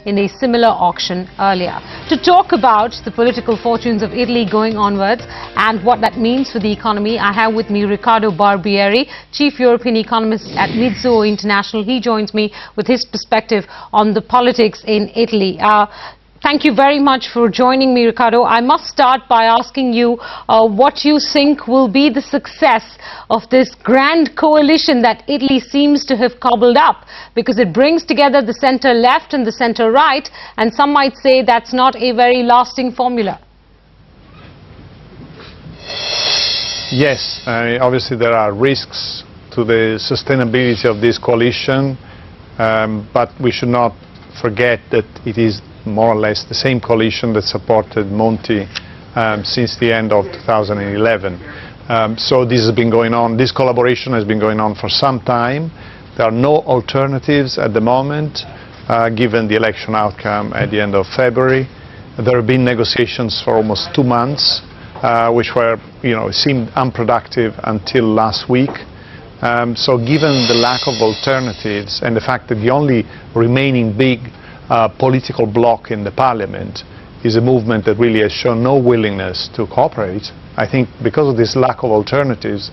in a similar auction earlier. To talk about the political fortunes of Italy going onwards and what that means for the economy, I have with me Riccardo Barbieri, Chief European Economist at Mizuho International. He joins me with his perspective on the politics in Italy. Thank you very much for joining me, Riccardo. I must start by asking you what you think will be the success of this grand coalition that Italy seems to have cobbled up, because it brings together the centre-left and the centre-right, and some might say that's not a very lasting formula. Yes, obviously there are risks to the sustainability of this coalition, but we should not forget that it is more or less the same coalition that supported Monti since the end of 2011. So this has been going on, this collaboration has been going on for some time. There are no alternatives at the moment, given the election outcome at the end of February. There have been negotiations for almost 2 months, which were, seemed unproductive until last week. So given the lack of alternatives and the fact that the only remaining big political bloc in the parliament is a movement that really has shown no willingness to cooperate, I think because of this lack of alternatives,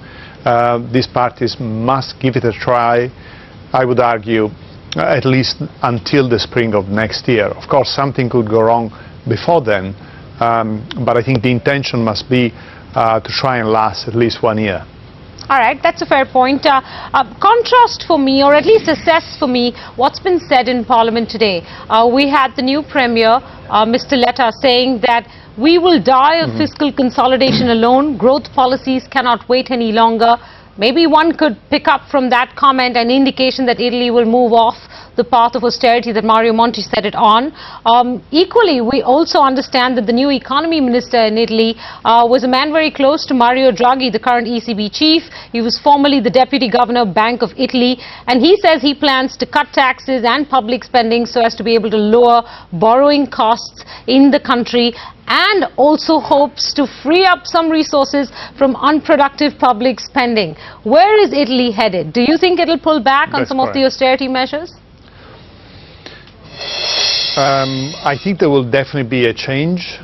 these parties must give it a try, I would argue, at least until the spring of next year. Of course, something could go wrong before then, but I think the intention must be to try and last at least 1 year. All right, that's a fair point. Contrast for me, or at least assess for me, what's been said in Parliament today. We had the new Premier, Mr. Letta, saying that we will die of fiscal consolidation alone. Growth policies cannot wait any longer. Maybe one could pick up from that comment an indication that Italy will move off the path of austerity that Mario Monti set it on. Equally, we also understand that the new economy minister in Italy was a man very close to Mario Draghi, the current ECB chief. He was formerly the deputy governor of Bank of Italy, and he says he plans to cut taxes and public spending so as to be able to lower borrowing costs in the country, and also hopes to free up some resources from unproductive public spending. Where is Italy headed? Do you think it'll pull back on some of the austerity measures? I think there will definitely be a change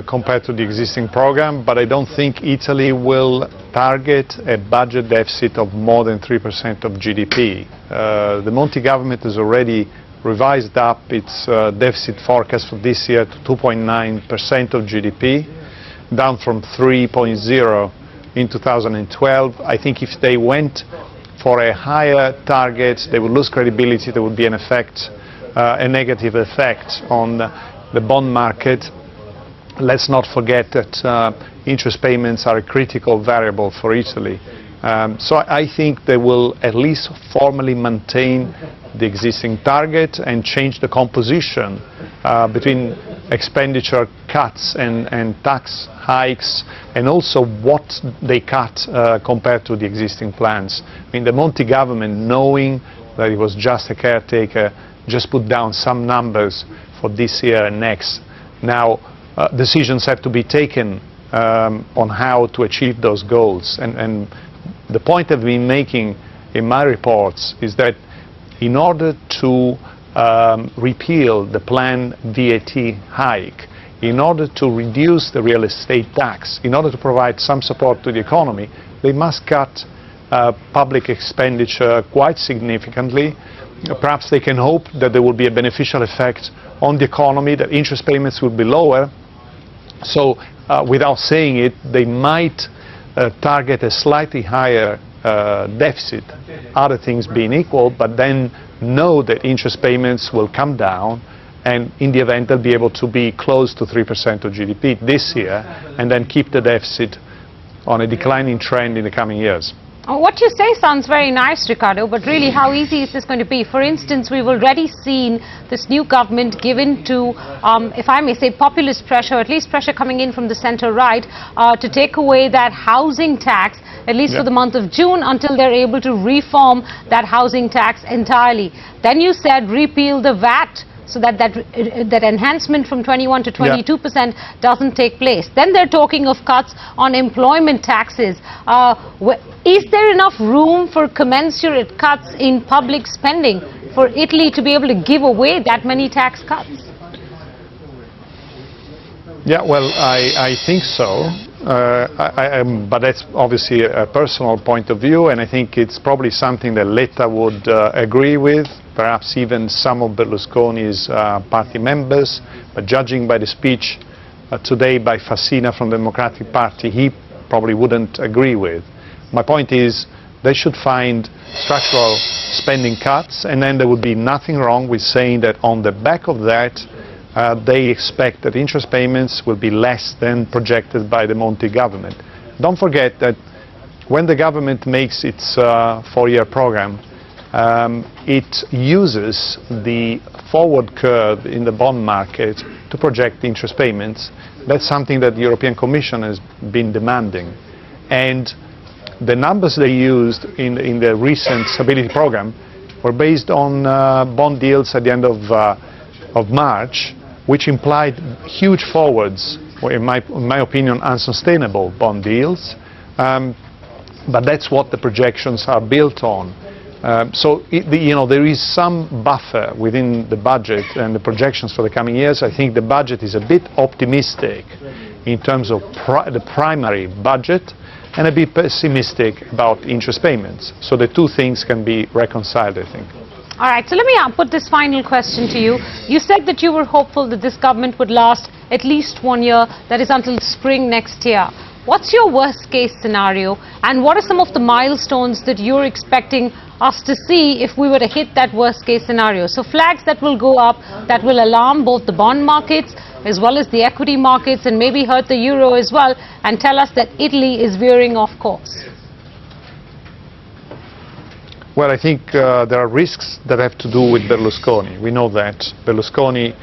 compared to the existing program, but I don't think Italy will target a budget deficit of more than 3% of GDP. The Monti government has already revised up its deficit forecast for this year to 2.9% of GDP, down from 3.0 in 2012. I think if they went for a higher target, they would lose credibility. There would be an effect, a negative effect on the bond market. Let's not forget that interest payments are a critical variable for Italy. So I think they will at least formally maintain the existing target and change the composition between expenditure cuts and tax hikes, and also what they cut compared to the existing plans. I mean, the Monti government, knowing that it was just a caretaker, just put down some numbers for this year and next. Now, decisions have to be taken on how to achieve those goals. And the point I've been making in my reports is that in order to repeal the planned VAT hike, in order to reduce the real estate tax, in order to provide some support to the economy, they must cut public expenditure quite significantly. Perhaps they can hope that there will be a beneficial effect on the economy, that interest payments will be lower. So without saying it, they might target a slightly higher deficit, other things being equal, but then know that interest payments will come down, and in the event they'll be able to be close to 3% of GDP this year, and then keep the deficit on a declining trend in the coming years. What you say sounds very nice, Riccardo, but really how easy is this going to be? For instance, we've already seen this new government given to, if I may say, populist pressure, at least pressure coming in from the centre-right, to take away that housing tax, at least for the month of June, until they're able to reform that housing tax entirely. Then you said repeal the VAT, so that enhancement from 21 to 22% doesn't take place. Then they're talking of cuts on employment taxes. Is there enough room for commensurate cuts in public spending for Italy to be able to give away that many tax cuts? Yeah, well, I think so, but that's obviously a personal point of view, and I think it's probably something that Letta would agree with, perhaps even some of Berlusconi's party members, but judging by the speech today by Fassina from the Democratic Party, he probably wouldn't agree with. My point is, they should find structural spending cuts, and then there would be nothing wrong with saying that on the back of that, they expect that interest payments will be less than projected by the Monti government. Don't forget that when the government makes its four-year program, it uses the forward curve in the bond market to project interest payments. That's something that the European Commission has been demanding. And the numbers they used in the recent stability program were based on bond deals at the end of March, which implied huge forwards, or in my opinion, unsustainable bond deals. But that's what the projections are built on. So there is some buffer within the budget and the projections for the coming years. I think the budget is a bit optimistic in terms of the primary budget, and a bit pessimistic about interest payments. So the two things can be reconciled, I think. All right, so let me put this final question to you. You said that you were hopeful that this government would last at least 1 year, that is until spring next year. What's your worst case scenario, and what are some of the milestones that you're expecting us to see if we were to hit that worst case scenario? So flags that will go up, that will alarm both the bond markets as well as the equity markets, and maybe hurt the euro as well, and tell us that Italy is veering off course. Well, I think there are risks that have to do with Berlusconi. We know that Berlusconi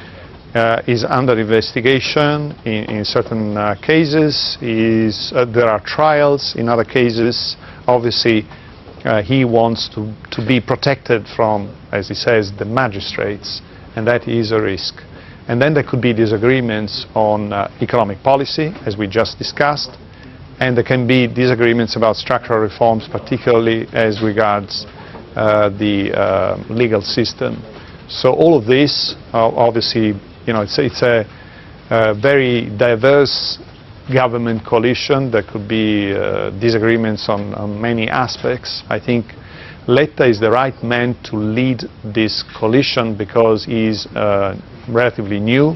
is under investigation in certain cases. There are trials in other cases. Obviously, he wants to be protected from, as he says, the magistrates, and that is a risk. And then there could be disagreements on economic policy, as we just discussed, and there can be disagreements about structural reforms, particularly as regards the legal system. So all of this, obviously, it's a very diverse government coalition. There could be disagreements on many aspects. I think Letta is the right man to lead this coalition because he's relatively new,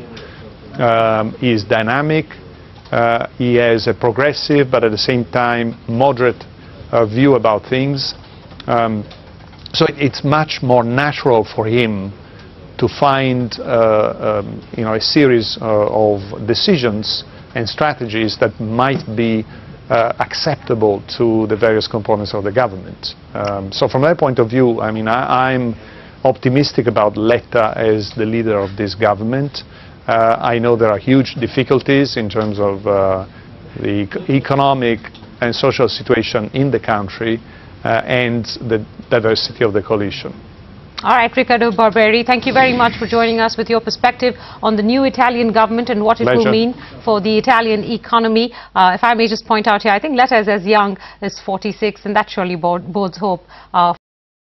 he is dynamic, he has a progressive but at the same time moderate view about things. So it's much more natural for him to find a series of decisions and strategies that might be acceptable to the various components of the government. So from that point of view, I mean, I'm optimistic about Letta as the leader of this government. I know there are huge difficulties in terms of the economic and social situation in the country, and the diversity of the coalition. All right, Riccardo Barberi, thank you very much for joining us with your perspective on the new Italian government and what it will mean for the Italian economy. If I may just point out here, I think Letta is as young as 46, and that surely bodes hope